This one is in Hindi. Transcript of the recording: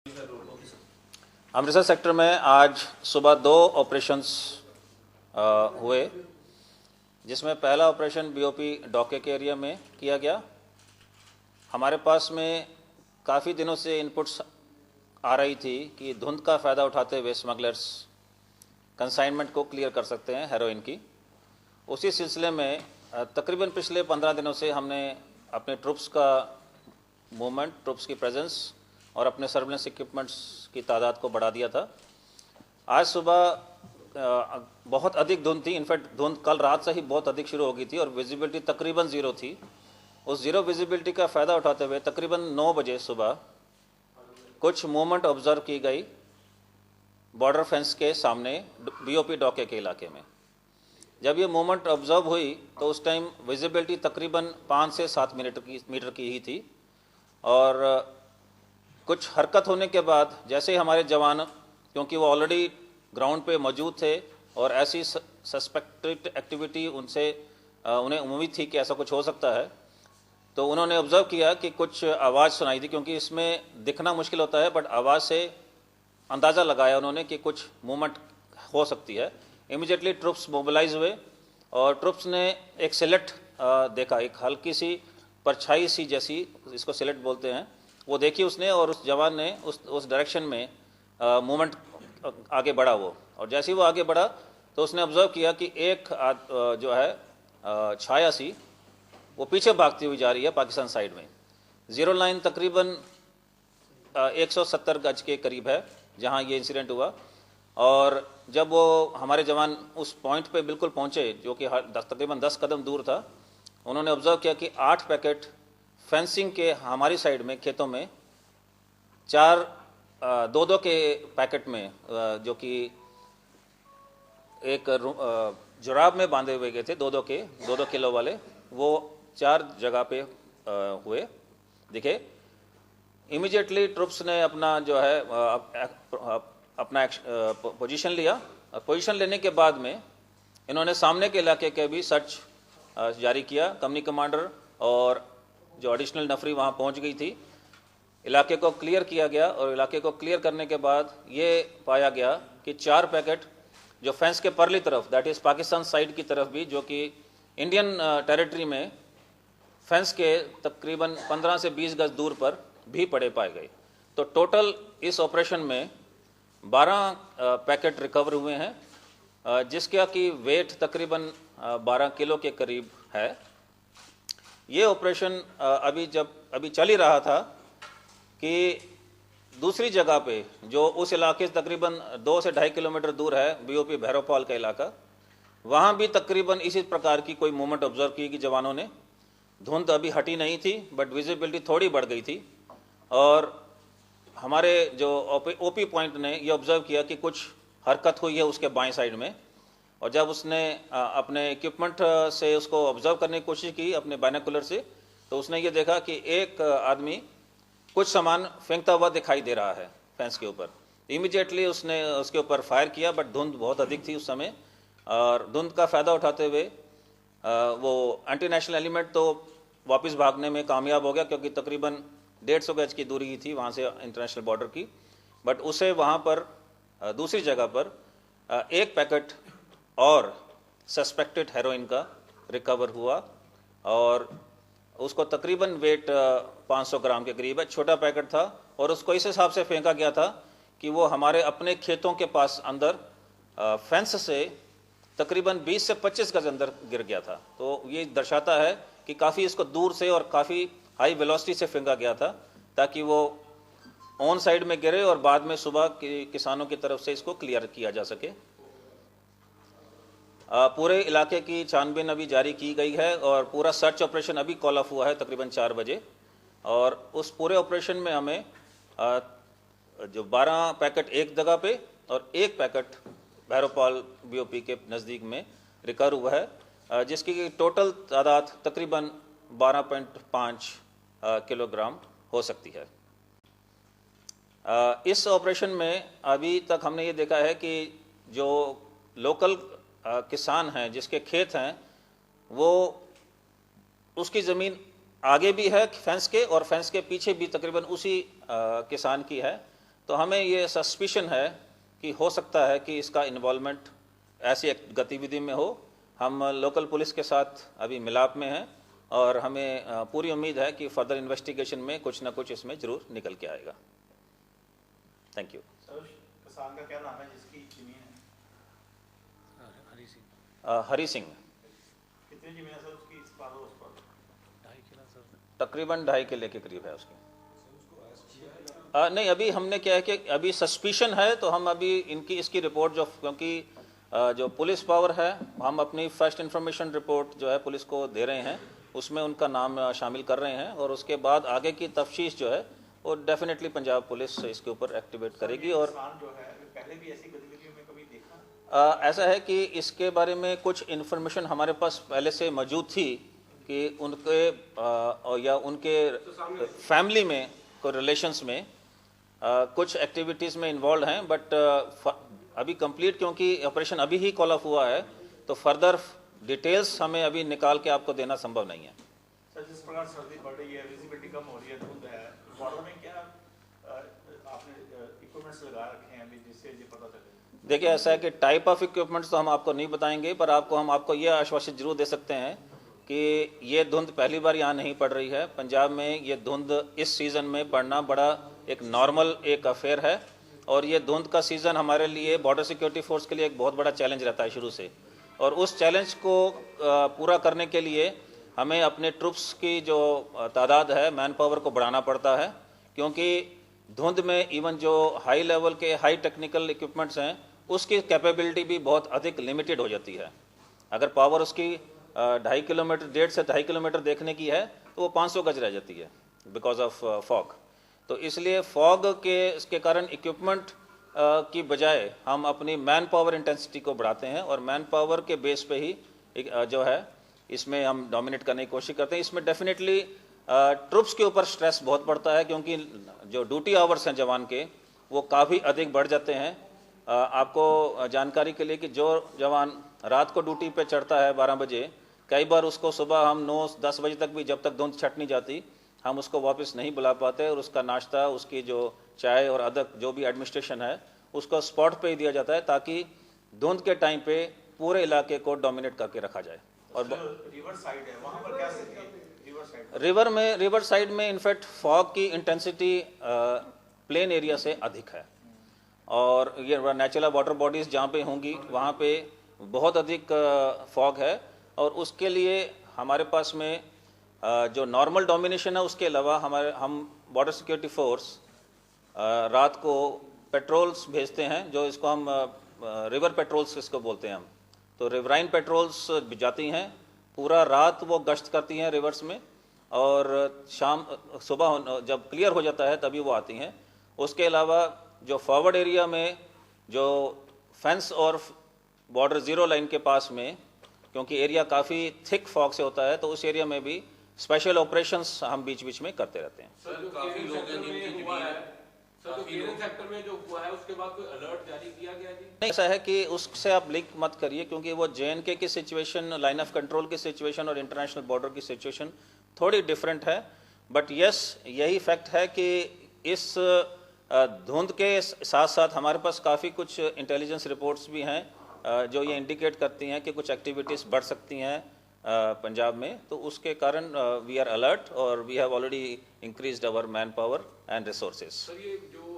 अमृतसर सेक्टर में आज सुबह 2 ऑपरेशंस हुए, जिसमें पहला ऑपरेशन बीओपी डोके के एरिया में किया गया। हमारे पास में काफ़ी दिनों से इनपुट्स आ रही थी कि धुंध का फ़ायदा उठाते हुए स्मगलर्स कंसाइनमेंट को क्लियर कर सकते हैं हेरोइन की। उसी सिलसिले में तकरीबन पिछले 15 दिनों से हमने अपने ट्रुप्स का मूवमेंट, ट्रुप्स की प्रेजेंस और अपने सर्वेलेंस इक्विपमेंट्स की तादाद को बढ़ा दिया था। आज सुबह बहुत अधिक धुंध थी। इनफैक्ट धुंध कल रात से ही बहुत अधिक शुरू हो गई थी और विजिबिलिटी तकरीबन ज़ीरो थी। उस ज़ीरो विजिबिलिटी का फ़ायदा उठाते हुए तकरीबन 9 बजे सुबह कुछ मूवमेंट ऑब्जर्व की गई बॉर्डर फेंस के सामने बीओपी डोके के इलाके में। जब ये मूवमेंट ऑब्जर्व हुई तो उस टाइम विजिबिलिटी तकरीबन 5 से 7 मीटर की ही थी और कुछ हरकत होने के बाद जैसे ही हमारे जवान, क्योंकि वो ऑलरेडी ग्राउंड पे मौजूद थे और ऐसी सस्पेक्टेड एक्टिविटी उन्हें उम्मीद थी कि ऐसा कुछ हो सकता है, तो उन्होंने ऑब्जर्व किया कि कुछ आवाज़ सुनाई दी। क्योंकि इसमें दिखना मुश्किल होता है बट आवाज़ से अंदाज़ा लगाया उन्होंने कि कुछ मूवमेंट हो सकती है। इमीडिएटली ट्रुप्स मोबिलाइज हुए और ट्रुप्स ने एक सिलेट देखा, एक हल्की सी परछाई सी जैसी, इसको सिलेट बोलते हैं, वो देखी उसने और उस जवान ने उस डायरेक्शन में मूवमेंट आगे बढ़ा वो। और जैसे ही वो आगे बढ़ा तो उसने ऑब्जर्व किया कि एक जो है छाया सी वो पीछे भागती हुई जा रही है पाकिस्तान साइड में। ज़ीरो लाइन तकरीबन 170 गज के करीब है जहां ये इंसिडेंट हुआ। और जब वो हमारे जवान उस पॉइंट पे बिल्कुल पहुंचे जो कि तकरीबन 10 कदम दूर था, उन्होंने ऑब्जर्व किया कि 8 पैकेट फेंसिंग के हमारी साइड में खेतों में 2-2 के पैकेट में, जो कि एक जुराब में बांधे हुए गए थे 2-2 किलो वाले, वो 4 जगह पे हुए दिखे। इमीडिएटली ट्रुप्स ने अपना जो है अपना पोजीशन लिया। पोजीशन लेने के बाद में इन्होंने सामने के इलाके के भी सर्च जारी किया। कंपनी कमांडर और जो एडिशनल नफरी वहाँ पहुँच गई थी, इलाके को क्लियर किया गया और इलाके को क्लियर करने के बाद ये पाया गया कि 4 पैकेट जो फेंस के परली तरफ, दैट इज़ पाकिस्तान साइड की तरफ भी, जो कि इंडियन टेरिटरी में फेंस के तकरीबन 15 से 20 गज दूर पर भी पड़े पाए गए। तो टोटल इस ऑपरेशन में 12 पैकेट रिकवर हुए हैं, जिसका कि वेट तकरीबन 12 किलो के करीब है। ये ऑपरेशन अभी चल ही रहा था कि दूसरी जगह पे जो उस इलाके से तकरीबन 2 से 2.5 किलोमीटर दूर है, बीओपी भैरवपाल का इलाका, वहाँ भी तकरीबन इसी प्रकार की कोई मूवमेंट ऑब्जर्व की कि जवानों ने। धुंध अभी हटी नहीं थी बट विजिबिलिटी थोड़ी बढ़ गई थी और हमारे जो ओपी पॉइंट ने ये ऑब्जर्व किया कि कुछ हरकत हुई है उसके बाएं साइड में। और जब उसने अपने इक्विपमेंट से उसको ऑब्जर्व करने की कोशिश की अपने बाइनोकुलर से, तो उसने ये देखा कि एक आदमी कुछ सामान फेंकता हुआ दिखाई दे रहा है फेंस के ऊपर। इमीडिएटली उसने उसके ऊपर फायर किया बट धुंध बहुत अधिक थी उस समय और धुंध का फ़ायदा उठाते हुए वो एंटी नेशनल एलिमेंट तो वापस भागने में कामयाब हो गया, क्योंकि तकरीबन 150 गज की दूरी ही थी वहाँ से इंटरनेशनल बॉर्डर की। बट उसे वहाँ पर दूसरी जगह पर 1 पैकेट और सस्पेक्टेड हेरोइन का रिकवर हुआ और उसको तकरीबन वेट 500 ग्राम के करीब है। छोटा पैकेट था और उसको इस हिसाब से फेंका गया था कि वो हमारे अपने खेतों के पास अंदर फेंस से तकरीबन 20 से 25 गज अंदर गिर गया था। तो ये दर्शाता है कि काफ़ी इसको दूर से और काफ़ी हाई वेलोसिटी से फेंका गया था ताकि वो ऑन साइड में गिरे और बाद में सुबह किसानों की तरफ से इसको क्लियर किया जा सके। पूरे इलाके की छानबीन अभी जारी की गई है और पूरा सर्च ऑपरेशन अभी कॉल ऑफ हुआ है तकरीबन 4 बजे। और उस पूरे ऑपरेशन में हमें जो 12 पैकेट एक जगह पे और 1 पैकेट भैरवपाल बीओपी के नज़दीक में रिकवर हुआ है, जिसकी टोटल तादाद तकरीबन 12.5 किलोग्राम हो सकती है। इस ऑपरेशन में अभी तक हमने ये देखा है कि जो लोकल किसान हैं जिसके खेत हैं, वो उसकी ज़मीन आगे भी है फेंस के और फेंस के पीछे भी तकरीबन उसी किसान की है, तो हमें ये सस्पिशन है कि हो सकता है कि इसका इन्वॉल्वमेंट ऐसी एक गतिविधि में हो। हम लोकल पुलिस के साथ अभी मिलाप में हैं और हमें पूरी उम्मीद है कि फर्दर इन्वेस्टिगेशन में कुछ ना कुछ इसमें जरूर निकल के आएगा। Thank you. सर, किसान का क्या नाम है जिसकी जमीन है? हरी सिंह। कितनी जमीन है सर उसकी, इस पार और उस पार? तकरीबन 2.5 किले के करीब है उसकी। नहीं, अभी हमने क्या है कि अभी सस्पिशन है, तो हम अभी इसकी रिपोर्ट क्योंकि जो पुलिस पावर है, हम अपनी फर्स्ट इंफॉर्मेशन रिपोर्ट जो है पुलिस को दे रहे हैं, उसमें उनका नाम शामिल कर रहे हैं और उसके बाद आगे की तफ्तीश जो है वो डेफिनेटली पंजाब पुलिस इसके ऊपर एक्टिवेट करेगी। और जो है पहले भी ऐसी गतिविधियों में कभी देखा? ऐसा है कि इसके बारे में कुछ इन्फॉर्मेशन हमारे पास पहले से मौजूद थी कि उनके या उनके फैमिली में कोई रिलेशंस में कुछ एक्टिविटीज़ में इन्वॉल्व हैं, बट अभी कंप्लीट क्योंकि ऑपरेशन अभी ही कॉल ऑफ हुआ है, तो फर्दर डिटेल्स हमें अभी निकाल के आपको देना संभव नहीं है। सर, जिस प्रकार सर्दी बढ़ रही है, विजिबिलिटी कम हो रही है, धुंध है, बॉर्डर में क्या आपने इक्विपमेंट्स लगा रखे हैं अभी जिससे ये पता चले? देखिए, ऐसा है कि टाइप ऑफ इक्विपमेंट्स तो हम आपको नहीं बताएंगे, पर हम आपको ये आश्वासित जरूर दे सकते हैं कि ये धुंध पहली बार यहाँ नहीं पड़ रही है। पंजाब में ये धुंध इस सीज़न में पड़ना बड़ा एक नॉर्मल एक अफेयर है और ये धुंध का सीज़न हमारे लिए बॉर्डर सिक्योरिटी फोर्स के लिए एक बहुत बड़ा चैलेंज रहता है शुरू से, और उस चैलेंज को पूरा करने के लिए हमें अपने ट्रुप्स की जो तादाद है, मैन पावर को बढ़ाना पड़ता है, क्योंकि धुंध में इवन जो हाई लेवल के हाई टेक्निकल इक्विपमेंट्स हैं उसकी कैपेबिलिटी भी बहुत अधिक लिमिटेड हो जाती है। अगर पावर उसकी 1.5 किलोमीटर 1.5 से 2.5 किलोमीटर देखने की है तो वो 500 गज रह जाती है बिकॉज ऑफ फॉग। तो इसलिए फॉग के इसके कारण इक्विपमेंट की बजाय हम अपनी मैन पावर इंटेंसिटी को बढ़ाते हैं और मैन पावर के बेस पे ही जो है इसमें हम डोमिनेट करने की कोशिश करते हैं। इसमें डेफिनेटली ट्रुप्स के ऊपर स्ट्रेस बहुत पड़ता है, क्योंकि जो ड्यूटी आवर्स हैं जवान के वो काफ़ी अधिक बढ़ जाते हैं। आपको जानकारी के लिए कि जो जवान रात को ड्यूटी पे चढ़ता है 12 बजे, कई बार उसको सुबह हम 9-10 बजे तक भी, जब तक धुंध छट नहीं जाती, हम उसको वापस नहीं बुला पाते और उसका नाश्ता, उसकी जो चाय और अदर जो भी एडमिनिस्ट्रेशन है उसको स्पॉट पे ही दिया जाता है, ताकि धुंध के टाइम पे पूरे इलाके को डोमिनेट करके रखा जाए। और रिवर साइड है, वहाँ पर क्या स्थिति है? रिवर साइड में इनफैक्ट फॉग की इंटेंसिटी प्लेन एरिया से अधिक है और ये नेचुरल वाटर बॉडीज जहाँ पे होंगी वहाँ पे बहुत अधिक फॉग है, और उसके लिए हमारे पास में जो नॉर्मल डोमिनेशन है उसके अलावा हम बॉर्डर सिक्योरिटी फोर्स रात को पेट्रोल्स भेजते हैं, जो इसको हम रिवर पेट्रोल्स इसको बोलते हैं हम। तो रिवराइन पेट्रोल्स जाती हैं, पूरा रात वो गश्त करती हैं रिवर्स में, और सुबह जब क्लियर हो जाता है तभी वो आती हैं। उसके अलावा जो फॉरवर्ड एरिया में जो फेंस और बॉर्डर ज़ीरो लाइन के पास में, क्योंकि एरिया काफ़ी थिक फॉग से होता है, तो उस एरिया में भी स्पेशल ऑपरेशंस हम बीच बीच में करते रहते हैं। सर, काफी लोग हैं जिनकी जमीन है, सर, जो केरन सेक्टर में जो हुआ है उसके बाद कोई अलर्ट जारी किया गया जी? नहीं, ऐसा है कि उससे आप लिंक मत करिए, क्योंकि वो JNK की सिचुएशन, लाइन ऑफ कंट्रोल की सिचुएशन और इंटरनेशनल बॉर्डर की सिचुएशन थोड़ी डिफरेंट है। बट यस, यही फैक्ट है कि इस धुंध के साथ साथ हमारे पास काफ़ी कुछ इंटेलिजेंस रिपोर्ट्स भी हैं जो ये इंडिकेट करती हैं कि कुछ एक्टिविटीज़ बढ़ सकती हैं पंजाब में। तो उसके कारण वी आर अलर्ट और we have already increased our manpower and resources. Sir, ये जो